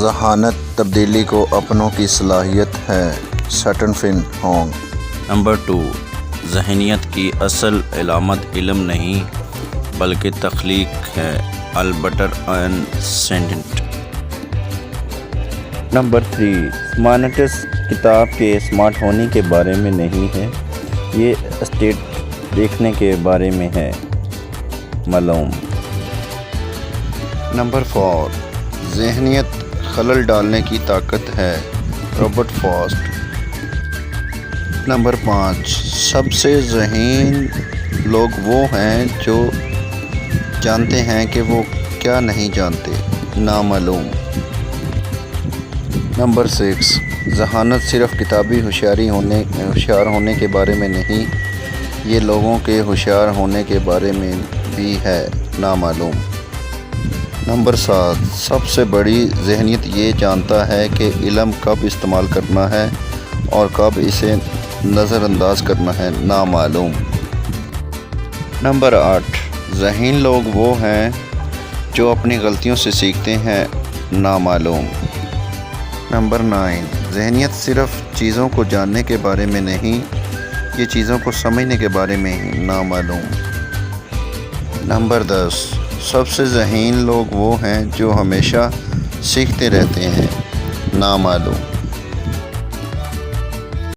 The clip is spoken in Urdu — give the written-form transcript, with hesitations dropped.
ذہانت تبدیلی کو اپنوں کی صلاحیت ہے، سٹن فن ہانگ۔ نمبر 2، ذہنیت کی اصل علامت علم نہیں بلکہ تخلیق ہے، البرٹ آئنسٹائن۔ نمبر 3، سمارٹنس کتاب کے اسمارٹ ہونے کے بارے میں نہیں ہے، یہ اسٹیٹ دیکھنے کے بارے میں ہے، ملوم۔ نمبر 4، ذہنیت خلل ڈالنے کی طاقت ہے، رابرٹ فاسٹ۔ نمبر 5، سب سے ذہین لوگ وہ ہیں جو جانتے ہیں کہ وہ کیا نہیں جانتے، نامعلوم۔ نمبر 6، ذہانت صرف کتابی ہوشیار ہونے کے بارے میں نہیں، یہ لوگوں کے ہوشیار ہونے کے بارے میں بھی ہے، نامعلوم۔ نمبر 7، سب سے بڑی ذہنیت یہ جانتا ہے کہ علم کب استعمال کرنا ہے اور کب اسے نظر انداز کرنا ہے، نامعلوم۔ نمبر 8، ذہین لوگ وہ ہیں جو اپنی غلطیوں سے سیکھتے ہیں، نامعلوم۔ نمبر 9، ذہنیت صرف چیزوں کو جاننے کے بارے میں نہیں، یہ چیزوں کو سمجھنے کے بارے میں ہی، نامعلوم۔ نمبر 10، سب سے ذہین لوگ وہ ہیں جو ہمیشہ سیکھتے رہتے ہیں، نامعلوم۔